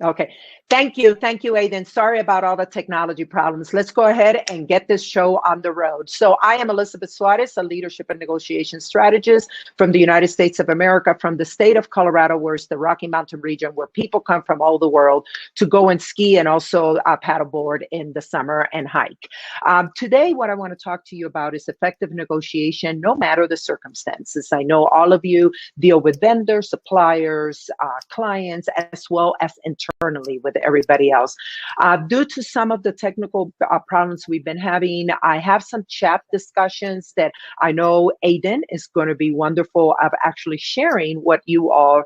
Okay. Thank you. Thank you, Aiden. Sorry about all the technology problems. Let's go ahead and get this show on the road. So I am Elizabeth Suarez, a leadership and negotiation strategist from the United States of America, from the state of Colorado, where it's the Rocky Mountain region, where people come from all the world to go and ski and also paddleboard in the summer and hike. Today, what I want to talk to you about is effective negotiation, no matter the circumstances. I know all of you deal with vendors, suppliers, clients, as well as internally with everybody else. Due to some of the technical problems we've been having, I have some chat discussions that I know Aiden is going to be wonderful of actually sharing what you all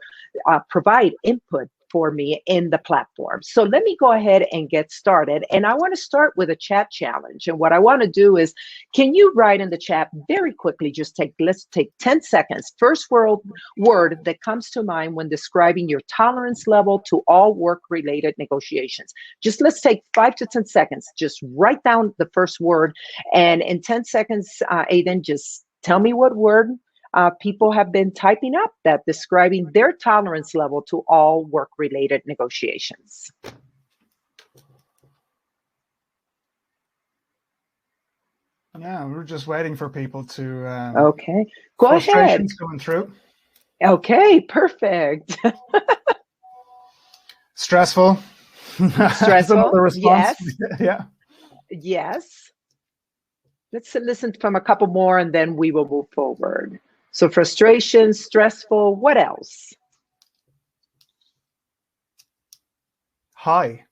provide input for me in the platform. So let me go ahead and get started. And I want to start with a chat challenge. And what I want to do is, can you write in the chat very quickly, let's take 10 seconds. First word that comes to mind when describing your tolerance level to all work-related negotiations. Just let's take 5 to 10 seconds. Just write down the first word. And in 10 seconds, Aiden, just tell me what word people have been typing up that describing their tolerance level to all work-related negotiations. Yeah, we're just waiting for people to. Okay, go ahead. Frustrations going through. Okay, perfect. Stressful. Stressful. Another response. Yes. Yeah. Yes. Let's listen from a couple more, and then we will move forward. So frustration, stressful, what else? High.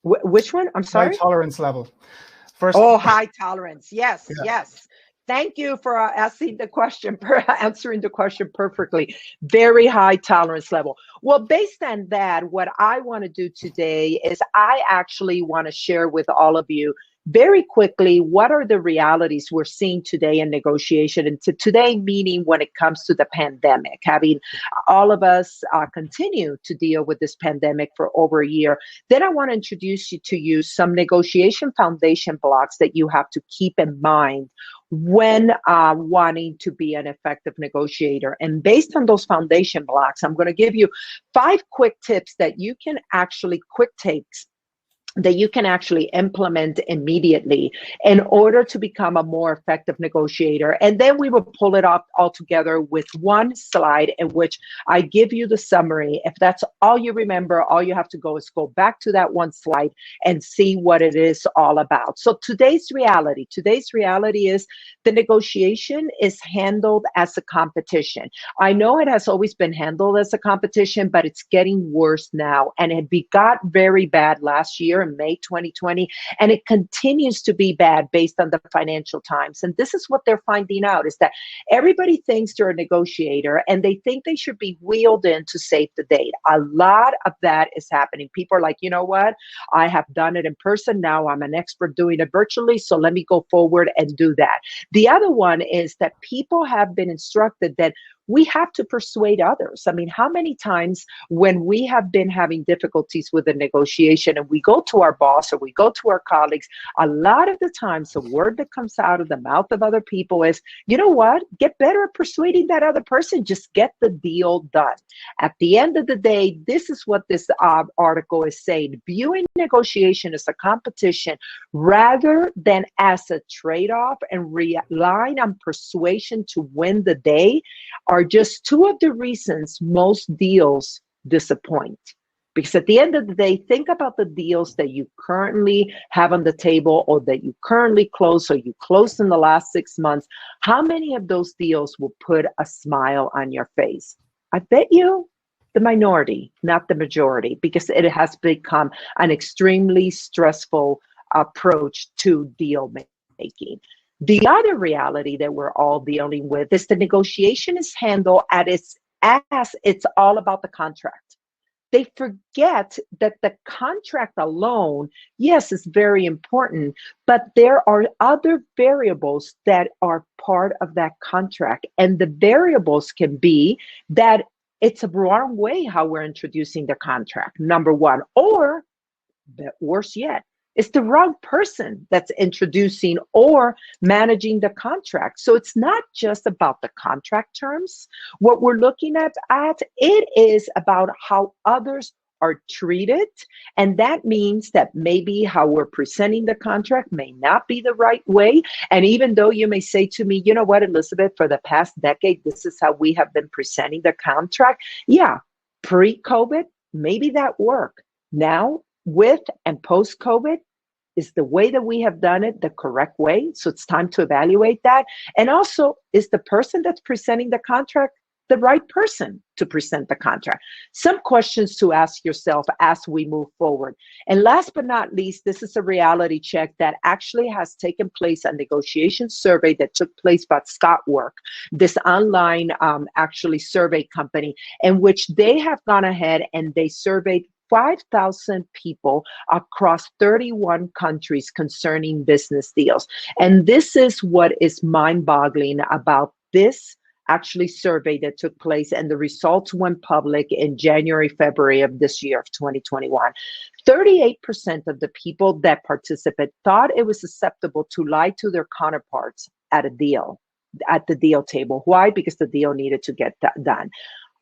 Which one? I'm sorry? High tolerance level. First. Oh, high tolerance. Yes, Yeah. yes. Thank you for answering the question perfectly. Very high tolerance level. Well, based on that, what I want to do today is I actually want to share with all of you very quickly what are the realities we're seeing today in negotiation, and today meaning when it comes to the pandemic, having all of us continue to deal with this pandemic for over a year. Then I want to introduce you to some negotiation foundation blocks that you have to keep in mind when wanting to be an effective negotiator. And based on those foundation blocks, I'm going to give you 5 quick tips that you can actually, quick takes that you can actually implement immediately in order to become a more effective negotiator. And then we will pull it up all together with one slide in which I give you the summary. If that's all you remember, all you have to go is go back to that one slide and see what it is all about. So today's reality is the negotiation is handled as a competition. I know it has always been handled as a competition, but it's getting worse now. And it got very bad last year in May 2020, and it continues to be bad based on the Financial Times. And this is what they're finding out, is that everybody thinks they're a negotiator and they think they should be wheeled in to save the date. A lot of that is happening. People are like, you know what? I have done it in person. Now I'm an expert doing it virtually. So let me go forward and do that. The other one is that people have been instructed that we have to persuade others. I mean, how many times when we have been having difficulties with a negotiation and we go to our boss or we go to our colleagues, a lot of the times the word that comes out of the mouth of other people is, you know what, get better at persuading that other person, just get the deal done. At the end of the day, this is what this article is saying. Viewing negotiation as a competition rather than as a trade-off and relying on persuasion to win the day are just 2 of the reasons most deals disappoint. Because at the end of the day, think about the deals that you currently have on the table or that you currently close or you closed in the last 6 months. How many of those deals will put a smile on your face? I bet you the minority, not the majority, because it has become an extremely stressful approach to deal making. The other reality that we're all dealing with is the negotiation is handled as it's all about the contract. They forget that the contract alone, yes, is very important, but there are other variables that are part of that contract. And the variables can be that it's a wrong way how we're introducing the contract, number one, or worse yet, It's the wrong person that's introducing or managing the contract. So it's not just about the contract terms. What we're looking at it is about how others are treated. And that means that maybe how we're presenting the contract may not be the right way. And even though you may say to me, you know what, Elizabeth, for the past decade, this is how we have been presenting the contract. Yeah, pre-COVID, maybe that worked. Now, with and post-COVID, is the way that we have done it the correct way? So it's time to evaluate that. And also, is the person that's presenting the contract the right person to present the contract? Some questions to ask yourself as we move forward. And last but not least, this is a reality check that actually has taken place, a negotiation survey that took place by Scott Work, this online actually survey company, in which they have gone ahead and they surveyed 5,000 people across 31 countries concerning business deals. And this is what is mind-boggling about this actually survey that took place, and the results went public in January, February of this year of 2021. 38% of the people that participate thought it was acceptable to lie to their counterparts at a deal, at the deal table. Why? Because the deal needed to get done.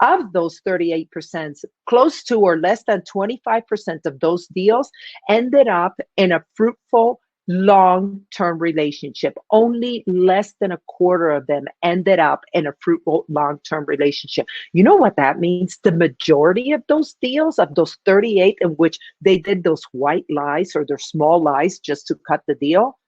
Of those 38%, close to or less than 25% of those deals ended up in a fruitful long-term relationship. Only less than a quarter of them ended up in a fruitful long-term relationship. You know what that means? The majority of those deals, of those 38 in which they did those white lies or their small lies just to cut the deal,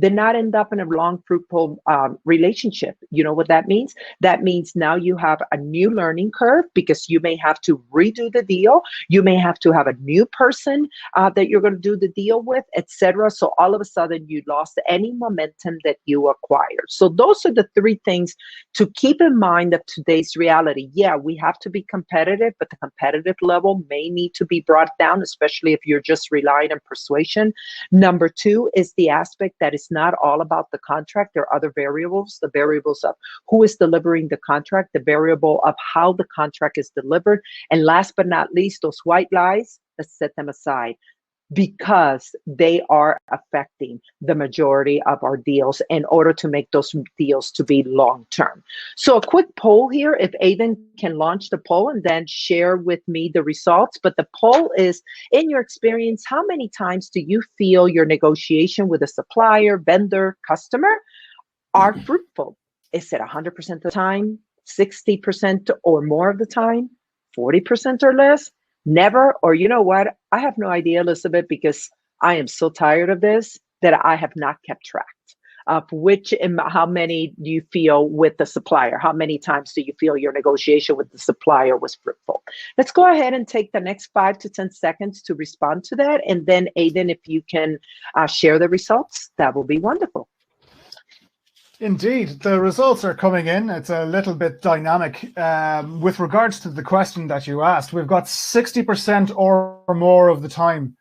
did not end up in a long, fruitful relationship. You know what that means? That means now you have a new learning curve because you may have to redo the deal. You may have to have a new person that you're going to do the deal with, etc. So all of a sudden you lost any momentum that you acquired. So those are the three things to keep in mind of today's reality. Yeah, we have to be competitive, but the competitive level may need to be brought down, especially if you're just relying on persuasion. Number two is the aspect that is not all about the contract. There are other variables, the variables of who is delivering the contract, the variable of how the contract is delivered. And last but not least, those white lies, let's set them aside because they are affecting the majority of our deals in order to make those deals to be long-term. So a quick poll here, if Aidan can launch the poll and then share with me the results. But the poll is, in your experience, how many times do you feel your negotiation with a supplier, vendor, customer are fruitful? Is it 100% of the time, 60% or more of the time, 40% or less? Never? Or you know what? I have no idea, Elizabeth, because I am so tired of this that I have not kept track of which and how many do you feel with the supplier? How many times do you feel your negotiation with the supplier was fruitful? Let's go ahead and take the next 5 to 10 seconds to respond to that. And then Aidan, if you can share the results, that will be wonderful. Indeed, the results are coming in. It's a little bit dynamic. With regards to the question that you asked, we've got 60% or more of the time.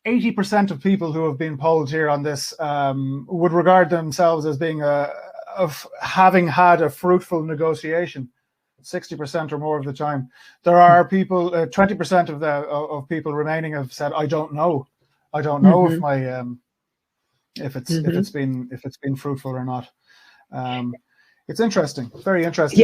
80% of people who have been polled here on this would regard themselves as being of having had a fruitful negotiation. 60% or more of the time. There are people, 20% of people remaining have said, "I don't know. I don't know if my if it's been fruitful or not." It's interesting, very interesting.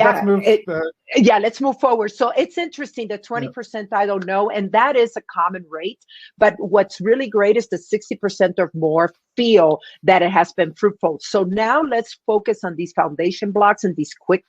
Yeah, let's move forward. So it's interesting that 20% I don't know, and that is a common rate. But what's really great is the 60% or more feel that it has been fruitful. So now let's focus on these foundation blocks and these quick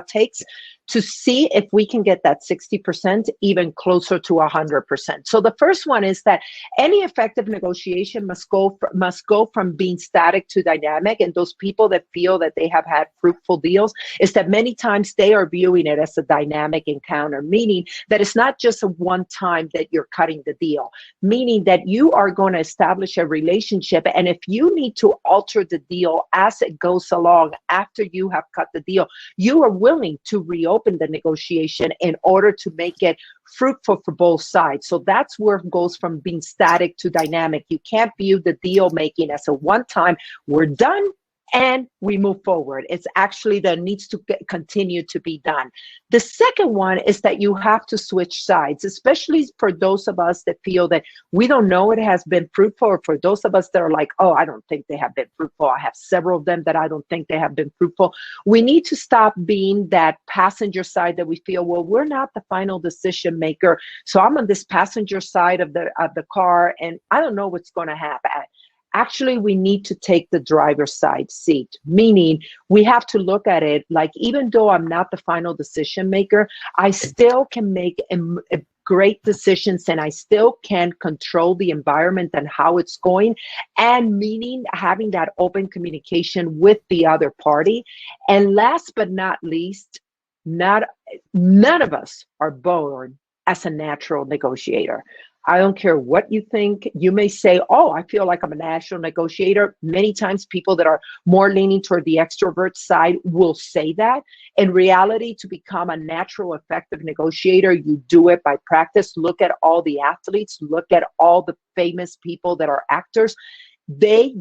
takes to see if we can get that 60% even closer to 100%. So the first one is that any effective negotiation must go from being static to dynamic. And those people that feel that they have had fruitful deals is that many times they are viewing it as a dynamic encounter, meaning that it's not just a one time that you're cutting the deal, meaning that you are going to establish a relationship. And if you need to alter the deal as it goes along after you have cut the deal, you are willing to reopen the negotiation in order to make it fruitful for both sides. So that's where it goes from being static to dynamic. You can't view the deal making as a one time, we're done, and we move forward. It's actually that needs to continue to be done. The second one is that you have to switch sides, especially for those of us that feel that we don't know it has been fruitful, or for those of us that are like, oh, I don't think they have been fruitful. I have several of them that I don't think they have been fruitful. We need to stop being that passenger side that we feel, well, we're not the final decision maker. So I'm on this passenger side of the car, and I don't know what's going to happen. Actually, we need to take the driver's side seat, meaning we have to look at it like, even though I'm not the final decision maker, I still can make great decisions, and I still can control the environment and how it's going, and meaning having that open communication with the other party. And last but not least, none of us are born as a natural negotiator. I don't care what you think. You may say, oh, I feel like I'm a natural negotiator. Many times people that are more leaning toward the extrovert side will say that. In reality, to become a natural, effective negotiator, you do it by practice. Look at all the athletes. Look at all the famous people that are actors. They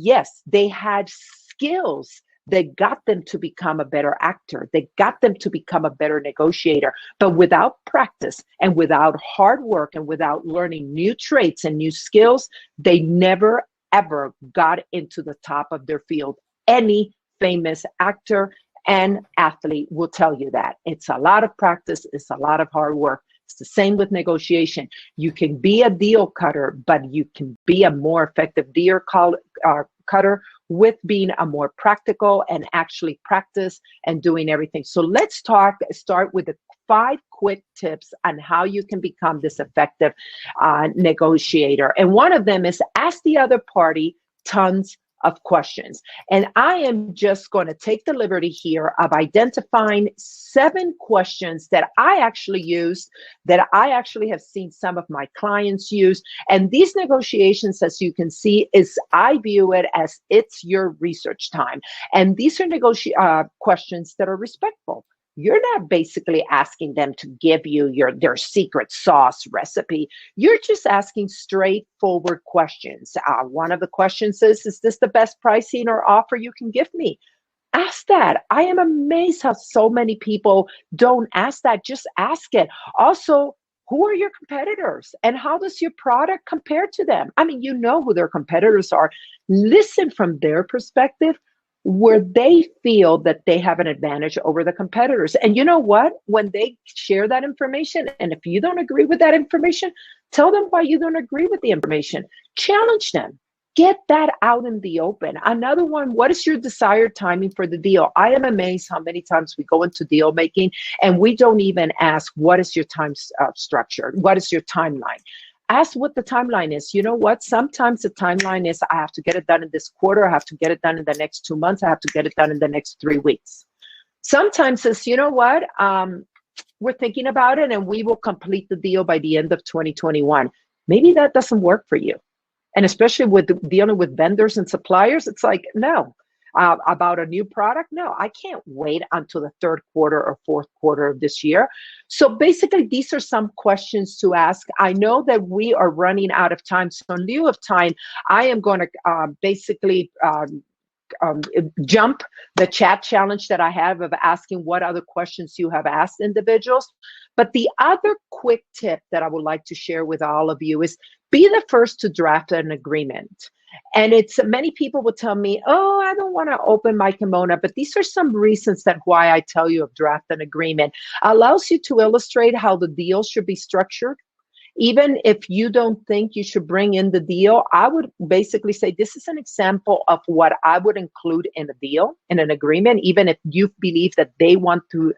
had skills that got them to become a better actor. They got them to become a better negotiator. But without practice and without hard work and without learning new traits and new skills, they never, ever got into the top of their field. Any famous actor and athlete will tell you that. It's a lot of practice. It's a lot of hard work. It's the same with negotiation. You can be a deal cutter, but you can be a more effective deal cutter with being a more practical and actually practice and doing everything. So let's start with the 5 quick tips on how you can become this effective negotiator. And one of them is ask the other party tons of questions. And I am just going to take the liberty here of identifying 7 questions that I actually use, that I actually have seen some of my clients use. And these negotiations, as you can see, I view it as it's your research time. And these are questions that are respectful. You're not basically asking them to give you their secret sauce recipe. You're just asking straightforward questions. One of the questions is this the best pricing or offer you can give me? Ask that. I am amazed how so many people don't ask that. Just ask it. Also, who are your competitors and how does your product compare to them? I mean, you know who their competitors are. Listen from their perspective, where they feel that they have an advantage over the competitors. And you know what? When they share that information, and if you don't agree with that information, tell them why you don't agree with the information. Challenge them. Get that out in the open. Another one, what is your desired timing for the deal? I am amazed how many times we go into deal making and we don't even ask, what is your time structure? What is your timeline? Ask what the timeline is. You know what? Sometimes the timeline is, I have to get it done in this quarter. I have to get it done in the next 2 months. I have to get it done in the next 3 weeks. Sometimes it's, you know what? We're thinking about it and we will complete the deal by the end of 2021. Maybe that doesn't work for you. And especially with dealing with vendors and suppliers, it's like, no. About a new product, no, I can't wait until the 3rd quarter or 4th quarter of this year. So basically, these are some questions to ask. I know that we are running out of time. So in lieu of time, I am going to basically jump the chat challenge that I have of asking what other questions you have asked individuals. But the other quick tip that I would like to share with all of you is be the first to draft an agreement. And it's many people will tell me, oh, I don't want to open my kimono, but these are some reasons that why I tell you of draft an agreement. Allows you to illustrate how the deal should be structured. Even if you don't think you should bring in the deal, I would basically say this is an example of what I would include in a deal, in an agreement, even if you believe that they want to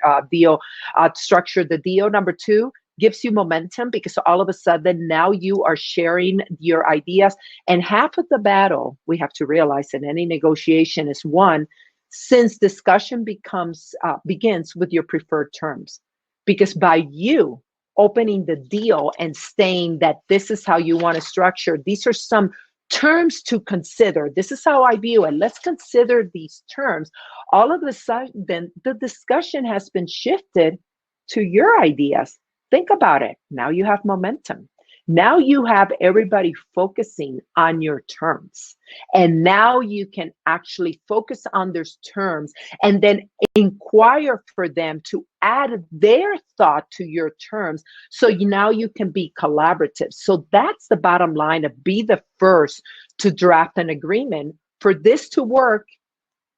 structure the deal. Number 2, gives you momentum because all of a sudden now you are sharing your ideas. And half of the battle, we have to realize in any negotiation is one, since discussion begins with your preferred terms. Because by you opening the deal and saying that this is how you want to structure, these are some terms to consider. This is how I view it. Let's consider these terms. All of a sudden, the discussion has been shifted to your ideas. Think about it. Now you have momentum. Now you have everybody focusing on your terms. And now you can actually focus on those terms and then inquire for them to add their thought to your terms. So now you can be collaborative. So that's the bottom line of be the first to draft an agreement. For this to work,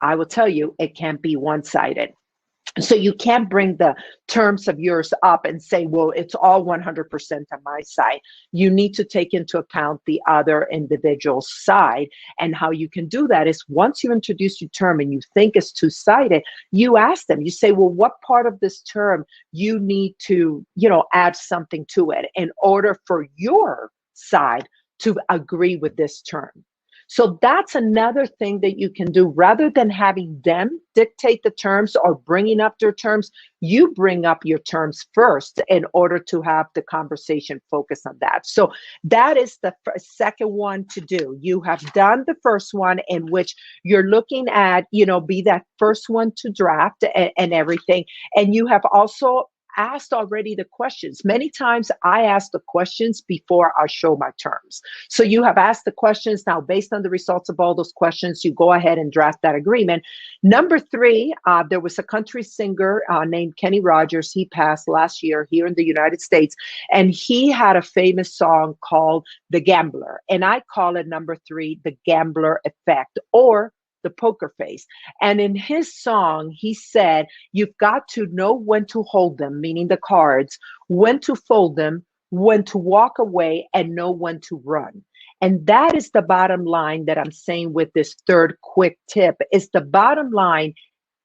I will tell you, it can't be one-sided. So you can't bring the terms of yours up and say, well, it's all 100% on my side. You need to take into account the other individual's side. And how you can do that is once you introduce your term and you think it's two-sided, you ask them, you say, well, what part of this term you need to, add something to it in order for your side to agree with this term. So that's another thing that you can do. Rather than having them dictate the terms or bringing up their terms, you bring up your terms first in order to have the conversation focus on that. So that is the second one to do. You have done the first one in which you're looking at, be that first one to draft and everything. And you have also asked already the questions. Many times I ask the questions before I show my terms. So you have asked the questions. Now, based on the results of all those questions, you go ahead and draft that agreement. Number three, there was a country singer named Kenny Rogers. He passed last year here in the United States, and he had a famous song called The Gambler. And I call it number three, the gambler effect, or the poker face. And in his song, he said, you've got to know when to hold them, meaning the cards, when to fold them, when to walk away, and know when to run. And that is the bottom line that I'm saying with this third quick tip is the bottom line.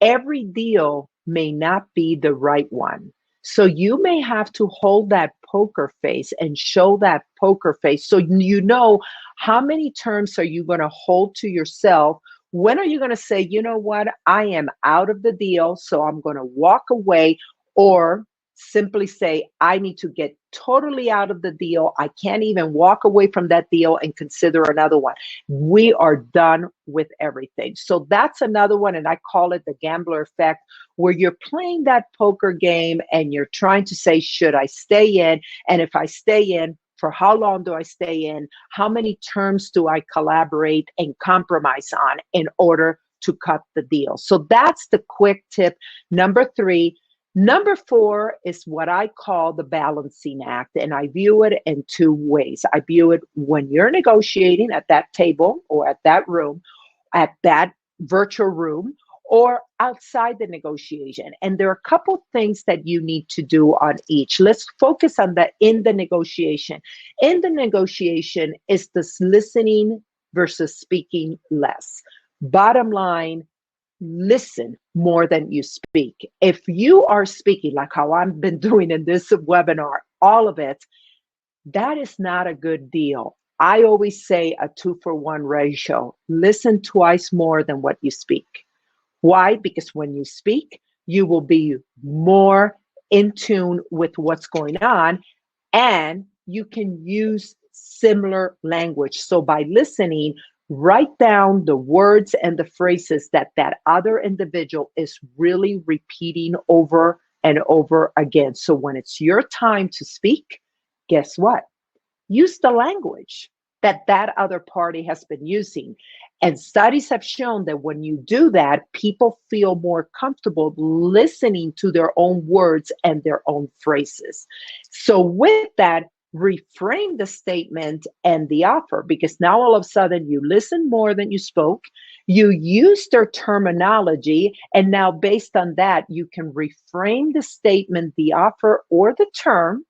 Every deal may not be the right one. So you may have to hold that poker face and show that poker face. So you know how many terms are you going to hold to yourself. When are you going to say, you know what, I am out of the deal, so I'm going to walk away, or simply say, I need to get totally out of the deal. I can't even walk away from that deal and consider another one. We are done with everything. So that's another one, and I call it the gambler effect, where you're playing that poker game and you're trying to say, should I stay in? And if I stay in, for how long do I stay in? How many terms do I collaborate and compromise on in order to cut the deal? So that's the quick tip. Number three. Number four is what I call the balancing act. And I view it in two ways. I view it when you're negotiating at that table or at that room, at that virtual room, or outside the negotiation. And there are a couple things that you need to do on each. Let's focus on that in the negotiation. In the negotiation is this listening versus speaking less. Bottom line, listen more than you speak. If you are speaking like how I've been doing in this webinar, all of it, that is not a good deal. I always say a 2-for-1 ratio. Listen twice more than what you speak. Why? Because when you speak, you will be more in tune with what's going on, and you can use similar language. So by listening, write down the words and the phrases that that other individual is really repeating over and over again. So when it's your time to speak, guess what? Use the language that that other party has been using. And studies have shown that when you do that, people feel more comfortable listening to their own words and their own phrases. So with that, reframe the statement and the offer, because now all of a sudden you listen more than you spoke, you use their terminology, and now based on that, you can reframe the statement, the offer, or the term.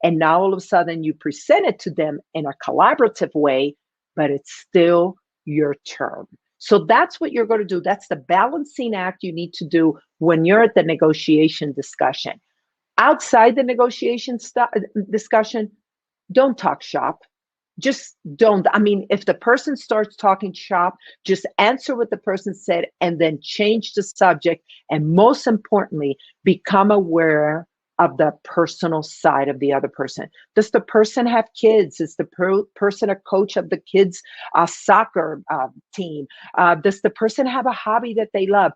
And now all of a sudden you present it to them in a collaborative way, but it's still your term. So that's what you're going to do. That's the balancing act you need to do when you're at the negotiation discussion. Outside the negotiation discussion, don't talk shop. Just don't. I mean, if the person starts talking shop, just answer what the person said and then change the subject. And most importantly, become aware of the personal side of the other person. Does the person have kids? Is the person a coach of the kids' soccer team? Does the person have a hobby that they love?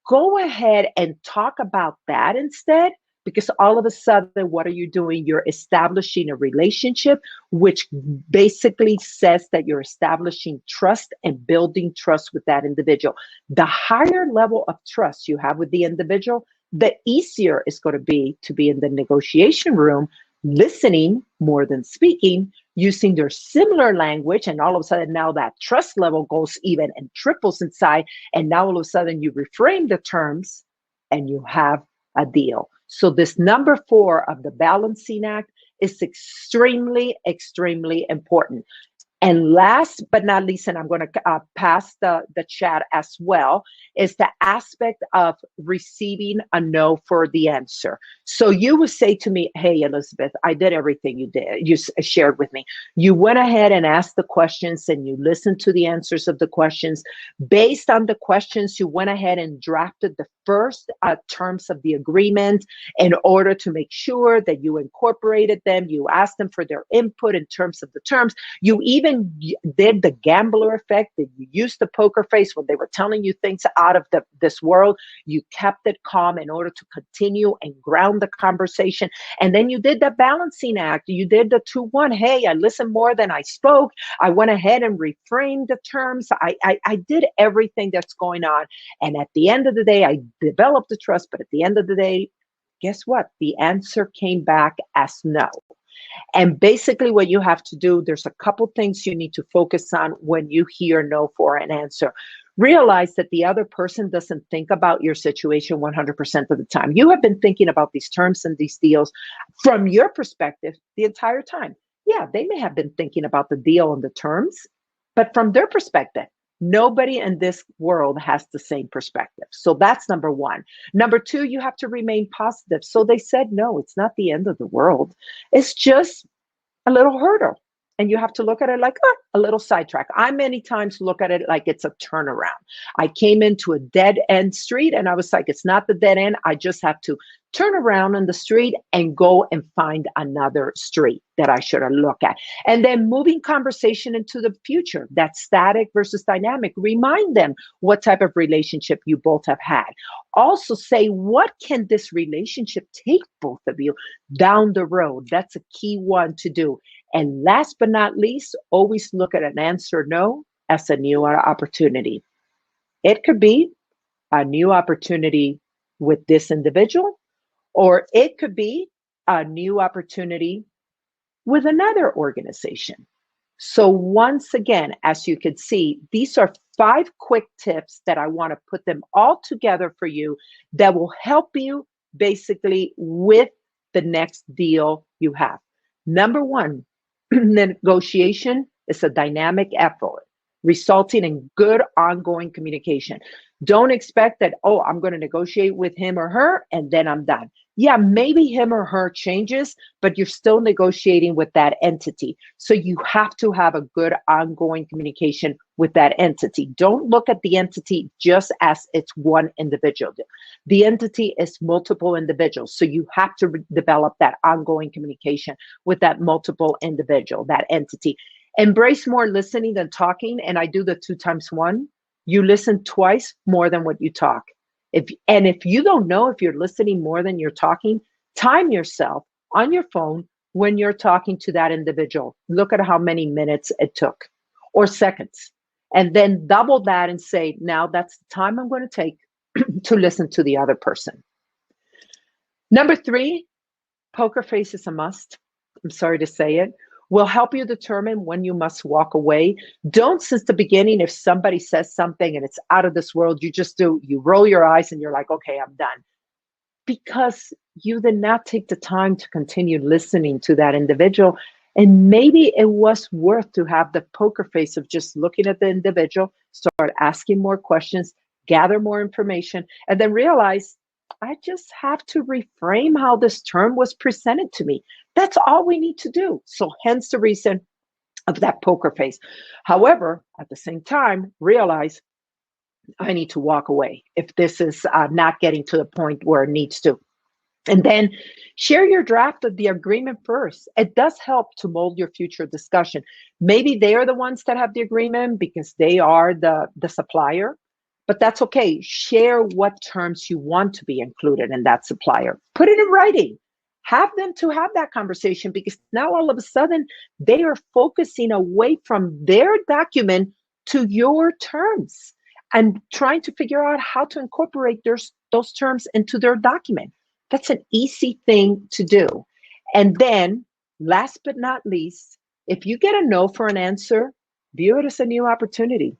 Go ahead and talk about that instead, Because all of a sudden, what are you doing? You're establishing a relationship, which basically says that you're establishing trust and building trust with that individual. The higher level of trust you have with the individual, the easier it's going to be in the negotiation room, listening more than speaking, using their similar language. And all of a sudden, now that trust level goes even and triples inside. And now all of a sudden, you reframe the terms and you have a deal. So this number 4 of the balancing act is extremely, extremely important. And last but not least, and I'm going to pass the chat as well, is the aspect of receiving a no for the answer. So you would say to me, hey, Elizabeth, I did everything you shared with me. You went ahead and asked the questions and you listened to the answers of the questions. Based on the questions, you went ahead and drafted the first terms of the agreement in order to make sure that you incorporated them. You asked them for their input in terms of the terms. You even did the gambler effect, that you used the poker face when they were telling you things out of this world. You kept it calm in order to continue and ground the conversation. And then you did the balancing act. You did the 2-1. Hey, I listened more than I spoke. I went ahead and reframed the terms. I did everything that's going on. And at the end of the day, I developed the trust. But at the end of the day, guess what? The answer came back as no. And basically what you have to do, there's a couple things you need to focus on when you hear no for an answer. Realize that the other person doesn't think about your situation 100% of the time. You have been thinking about these terms and these deals from your perspective the entire time. Yeah, they may have been thinking about the deal and the terms, but from their perspective, nobody in this world has the same perspective. So that's number 1. Number 2, you have to remain positive. So they said, no, it's not the end of the world. It's just a little hurdle. And you have to look at it like a little sidetrack. I many times look at it like it's a turnaround. I came into a dead end street and I was like, it's not the dead end. I just have to turn around on the street and go and find another street that I should look at. And then moving conversation into the future, that static versus dynamic. Remind them what type of relationship you both have had. Also say, what can this relationship take both of you down the road? That's a key one to do. And last but not least, always look at an answer no as a new opportunity. It could be a new opportunity with this individual, or it could be a new opportunity with another organization. So once again, as you can see, these are 5 quick tips that I want to put them all together for you that will help you basically with the next deal you have. Number 1, negotiation is a dynamic effort resulting in good ongoing communication. Don't expect that, oh, I'm going to negotiate with him or her and then I'm done. Yeah, maybe him or her changes, but you're still negotiating with that entity. So you have to have a good ongoing communication with that entity. Don't look at the entity just as it's one individual. The entity is multiple individuals. So you have to develop that ongoing communication with that multiple individual, that entity. Embrace more listening than talking. And I do the 2 times 1. You listen twice more than what you talk. If you don't know if you're listening more than you're talking, time yourself on your phone when you're talking to that individual. Look at how many minutes it took or seconds. And then double that and say, now that's the time I'm going to take to listen to the other person. Number 3, poker face is a must. I'm sorry to say it. Will help you determine when you must walk away. Don't, since the beginning, if somebody says something and it's out of this world, you roll your eyes and you're like, okay, I'm done. Because you did not take the time to continue listening to that individual. And maybe it was worth to have the poker face of just looking at the individual, start asking more questions, gather more information, and then realize, I just have to reframe how this term was presented to me. That's all we need to do. So hence the reason of that poker face. However, at the same time, realize I need to walk away if this is not getting to the point where it needs to. And then share your draft of the agreement first. It does help to mold your future discussion. Maybe they are the ones that have the agreement because they are the supplier. but that's okay. Share what terms you want to be included in that supplier. Put it in writing. Have them to have that conversation, because now all of a sudden they are focusing away from their document to your terms and trying to figure out how to incorporate those terms into their document. That's an easy thing to do. And then, last but not least, if you get a no for an answer, view it as a new opportunity.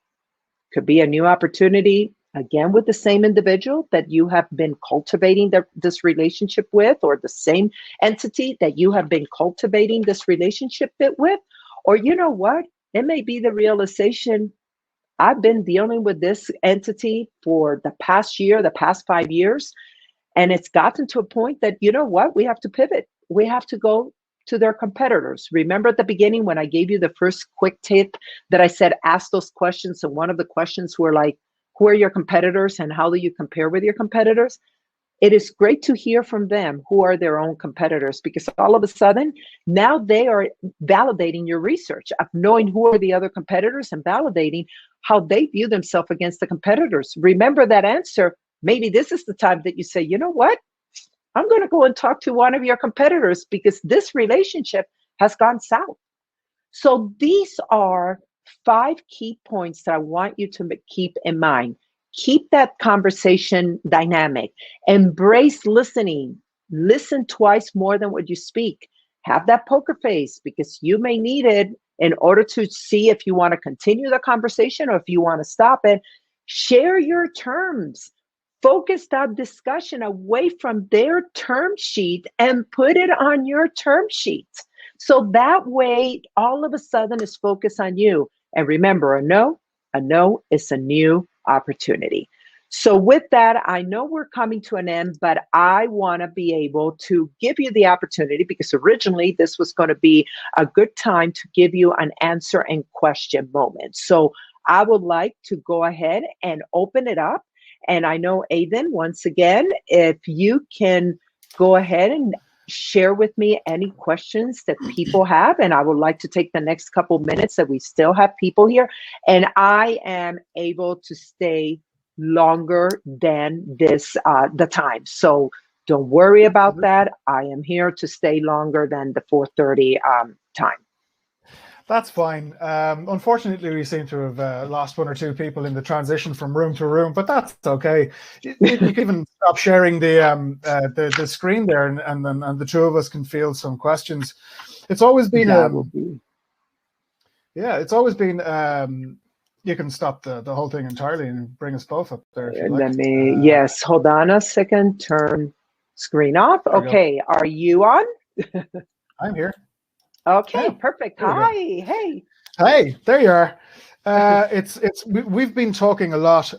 Could be a new opportunity, again, with the same individual that you have been cultivating this relationship with, or the same entity that you have been cultivating this relationship with. Or you know what? It may be the realization, I've been dealing with this entity for the past year, the past 5 years, and it's gotten to a point that, you know what, we have to pivot. We have to go to their competitors. Remember at the beginning when I gave you the first quick tip that I said, ask those questions. And one of the questions were like, who are your competitors and how do you compare with your competitors? It is great to hear from them who are their own competitors, because all of a sudden now they are validating your research of knowing who are the other competitors and validating how they view themselves against the competitors. Remember that answer. Maybe this is the time that you say, you know what? I'm going to go and talk to one of your competitors because this relationship has gone south. So these are 5 key points that I want you to keep in mind. Keep that conversation dynamic. Embrace listening. Listen twice more than what you speak. Have that poker face, because you may need it in order to see if you want to continue the conversation or if you want to stop it. Share your terms. Focus that discussion away from their term sheet and put it on your term sheet. So that way, all of a sudden, it's focused on you. And remember, a no is a new opportunity. So with that, I know we're coming to an end, but I want to be able to give you the opportunity, because originally this was going to be a good time to give you an answer and question moment. So I would like to go ahead and open it up. And I know, Aiden, once again, if you can go ahead and share with me any questions that people have. And I would like to take the next couple minutes that we still have people here. And I am able to stay longer than this, the time. So don't worry about that. I am here to stay longer than the 4:30 time. That's fine. Unfortunately, we seem to have lost 1 or 2 people in the transition from room to room, but that's okay. You can even stop sharing the screen there, and the 2 of us can field some questions. It's always been it's always been. You can stop the whole thing entirely and bring us both up there if you like. Yes, hold on a second. Turn screen off. Okay, are you on? I'm here. Okay, perfect. Hi, hey. Hey, there you are. We've been talking a lot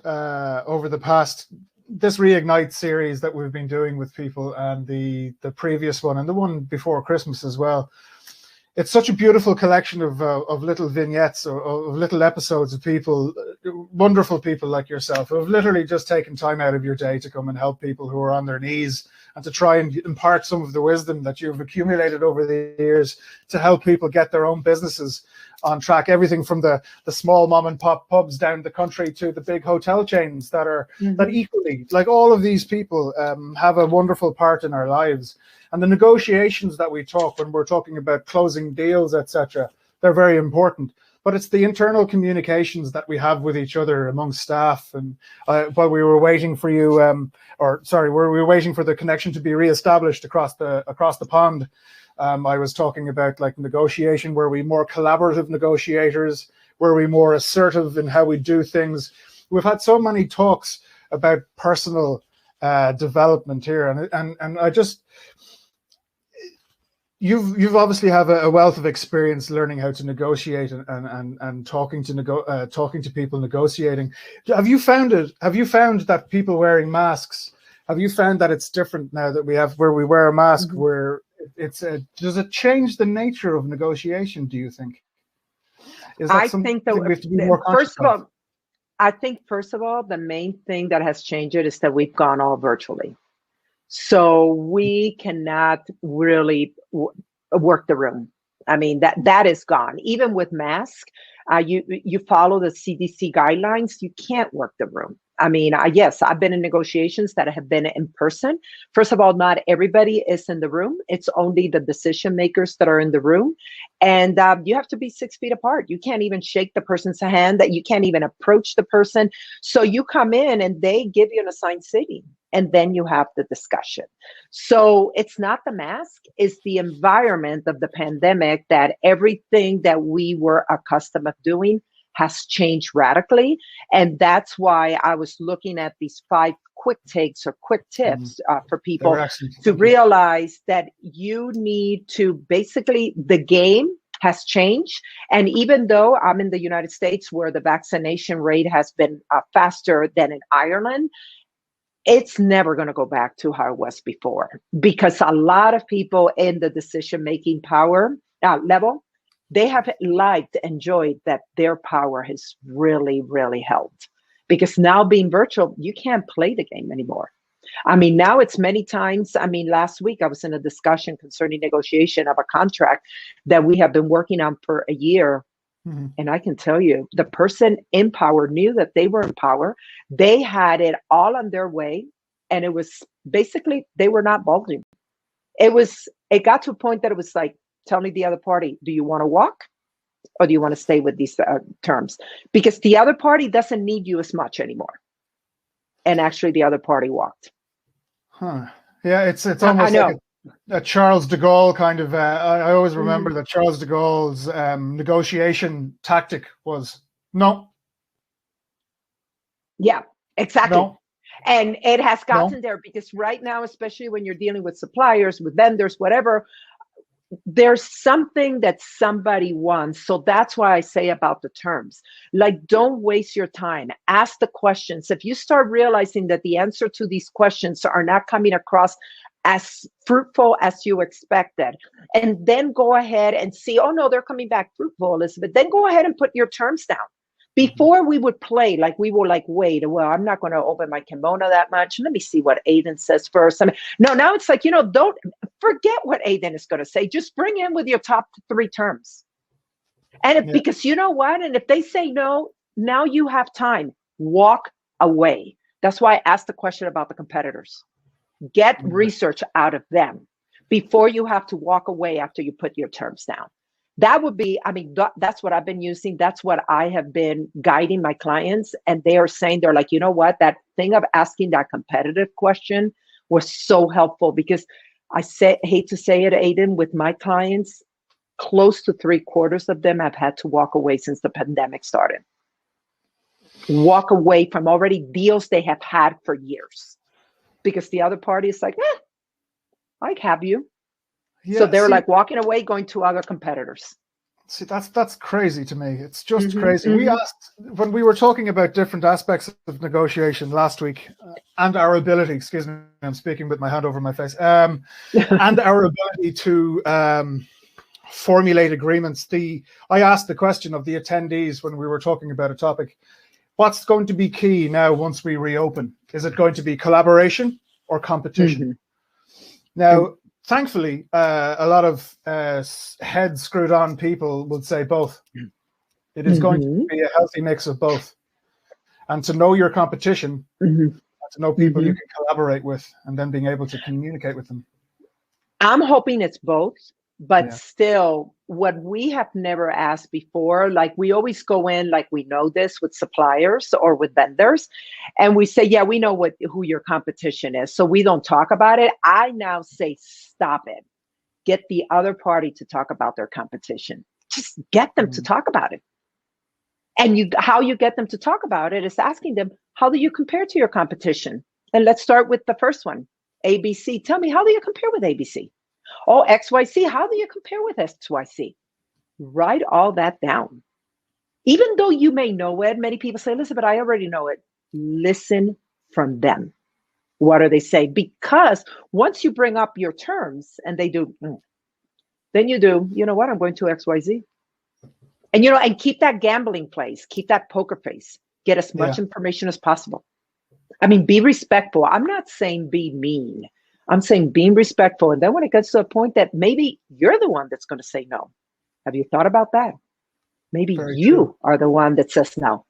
over the past, this Reignite series that we've been doing with people, and the previous one and the one before Christmas as well. It's such a beautiful collection of little vignettes or of little episodes of people, wonderful people like yourself, who have literally just taken time out of your day to come and help people who are on their knees, and to try and impart some of the wisdom that you've accumulated over the years to help people get their own businesses on track. Everything from the small mom and pop pubs down the country to the big hotel chains that are that equally, like all of these people, have a wonderful part in our lives. And the negotiations that we talk when we're talking about closing deals, etc., they're very important. But it's the internal communications that we have with each other among staff. And while we were waiting for you, we were waiting for the connection to be reestablished across the pond, I was talking about like negotiation. Were we more collaborative negotiators? Were we more assertive in how we do things? We've had so many talks about personal development here, and I just. You've obviously have a wealth of experience learning how to negotiate and talking to people negotiating. Have you found that people wearing masks? Have you found that it's different now that where we wear a mask? Where does it change the nature of negotiation? Do you think? I think that we have to be more conscious of? I think first of all, the main thing that has changed it is that we've gone all virtually. So we cannot really work the room. I mean, that is gone. Even with masks, you follow the CDC guidelines, you can't work the room. I mean, yes, I've been in negotiations that have been in person. First of all, not everybody is in the room. It's only the decision makers that are in the room. And you have to be 6 feet apart. You can't even shake the person's hand, that you can't even approach the person. So you come in and they give you an assigned seating, and then you have the discussion. So it's not the mask, it's the environment of the pandemic, that everything that we were accustomed of doing has changed radically. And that's why I was looking at these 5 quick takes or quick tips for people to realize that you need to basically, the game has changed. And even though I'm in the United States where the vaccination rate has been faster than in Ireland, it's never going to go back to how it was before, because a lot of people in the decision-making power level, they have enjoyed that their power has really, really helped. Because now being virtual, you can't play the game anymore. I mean, now it's many times. I mean, last week I was in a discussion concerning negotiation of a contract that we have been working on for a year. Mm-hmm. And I can tell you, the person in power knew that they were in power. They had it all on their way. And it was basically, they were not bulging. It got to a point that it was like, tell me the other party, do you want to walk or do you want to stay with these terms? Because the other party doesn't need you as much anymore. And actually the other party walked. Huh. Yeah, it's almost like a Charles de Gaulle kind of, I always remember that Charles de Gaulle's negotiation tactic was no. Yeah, exactly. No. And it has gotten there because right now, especially when you're dealing with suppliers, with vendors, whatever, there's something that somebody wants. So that's why I say about the terms, like, don't waste your time. Ask the questions. If you start realizing that the answer to these questions are not coming across as fruitful as you expected, and then go ahead and see, oh no, they're coming back fruitful, Elizabeth, then go ahead and put your terms down. Before we would play, like we were like, wait, well, I'm not going to open my kimono that much. Let me see what Aiden says first. I mean, no, now it's like, don't forget what Aiden is going to say. Just bring in with your top 3 terms. And because you know what? And if they say no, now you have time. Walk away. That's why I asked the question about the competitors. Get research out of them before you have to walk away after you put your terms down. That would be, I mean, that's what I've been using. That's what I have been guiding my clients. And they are saying, they're like, you know what, that thing of asking that competitive question was so helpful, because hate to say it, Aiden, with my clients, close to 3/4 of them have had to walk away since the pandemic started. Walk away from already deals they have had for years, because the other party is like, I'd have you. Yeah, so they're like walking away, going to other competitors. See, that's crazy to me. It's just crazy. We asked, when we were talking about different aspects of negotiation last week, and our ability, excuse me, I'm speaking with my hand over my face, and our ability to formulate agreements. I asked the question of the attendees when we were talking about a topic, what's going to be key now once we reopen? Is it going to be collaboration or competition? Now, thankfully, a lot of head screwed on people would say both. It is going to be a healthy mix of both. And to know your competition, and to know people you can collaborate with, and then being able to communicate with them. I'm hoping it's both, but still, what we have never asked before, like we always go in like we know this with suppliers or with vendors, and we say, yeah, we know who your competition is, so we don't talk about it. I now say, stop it. Get the other party to talk about their competition. Just get them to talk about it. And how you get them to talk about it is asking them, how do you compare to your competition? And let's start with the first one, ABC. Tell me, how do you compare with ABC? Oh, XYC, how do you compare with XYC? Write all that down. Even though you may know it, many people say, Elizabeth, I already know it. Listen from them. What do they say? Because once you bring up your terms and they do, then you do, you know what, I'm going to XYZ. And, and keep that gambling place, keep that poker face, get as much information as possible. I mean, be respectful. I'm not saying be mean. I'm saying being respectful. And then when it gets to a point that maybe you're the one that's going to say no. Have you thought about that? Maybe you are the one that says no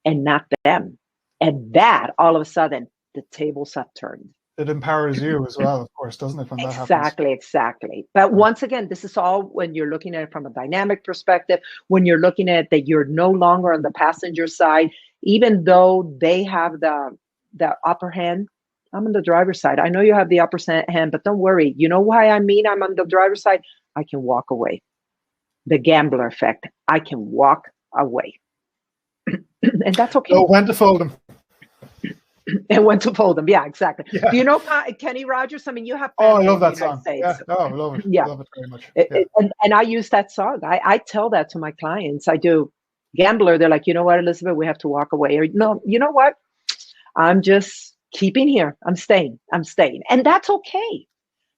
and not them. And that all of a sudden, the tables have turned. It empowers you as well, of course, doesn't it, when that happens? Exactly. But once again, this is all when you're looking at it from a dynamic perspective, when you're looking at that you're no longer on the passenger side, even though they have the upper hand. I'm on the driver's side. I know you have the upper hand, but don't worry. You know why I mean I'm on the driver's side? I can walk away. The gambler effect. I can walk away. And that's okay. Know when to fold them. And when to fold them. Yeah, exactly. Yeah. Do you know Kenny Rogers? I mean, you have. Oh, I love that song. Yeah. Oh, I love it. Yeah. I love it very much. Yeah. And I use that song. I tell that to my clients. I do. Gambler, they're like, you know what, Elizabeth, we have to walk away. Or no, you know what? I'm just keeping here. I'm staying. And that's okay.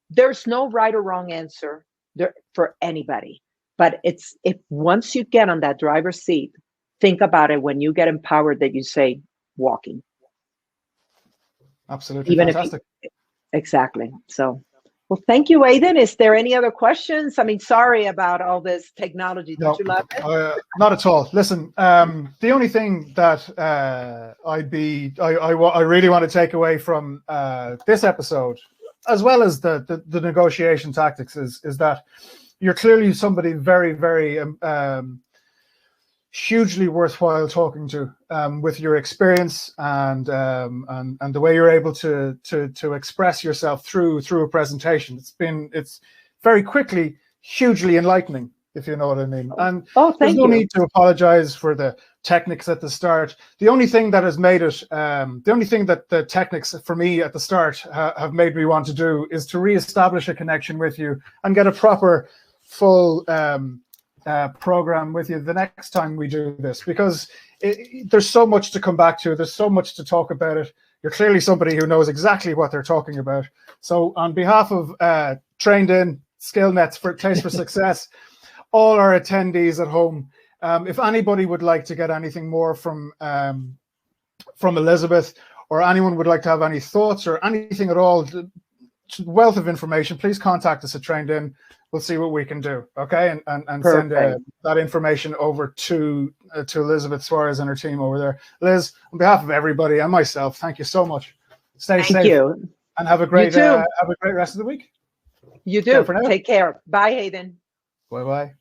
There's no right or wrong answer there for anybody. But it's if once you get on that driver's seat, think about it when you get empowered that you say walking. Absolutely. Even fantastic. Exactly. So, well, thank you, Aidan. Is there any other questions? I mean, sorry about all this technology. Don't you love it? Not at all. Listen, the only thing that I really want to take away from this episode, as well as the negotiation tactics, is that you're clearly somebody very, very hugely worthwhile talking to, with your experience and the way you're able to express yourself through a presentation. It's very quickly hugely enlightening, if you know what I mean. And there's no need to apologize for the techniques at the start. The only thing that has made it, the only thing that the techniques for me at the start have made me want to do is to reestablish a connection with you and get a proper full program with you the next time we do this, because there's so much to come back to. There's so much to talk about it. You're clearly somebody who knows exactly what they're talking about. So on behalf of Trained In, SkillNet's for Taste for Success, all our attendees at home, if anybody would like to get anything more from Elizabeth, or anyone would like to have any thoughts or anything at all, wealth of information, please contact us at Trained In. We'll see what we can do, okay? And send that information over to Elizabeth Suarez and her team over there. Liz, on behalf of everybody and myself, thank you so much. Stay safe. Thank you. And have a great rest of the week. You too. Take care. Bye, Hayden. Bye-bye.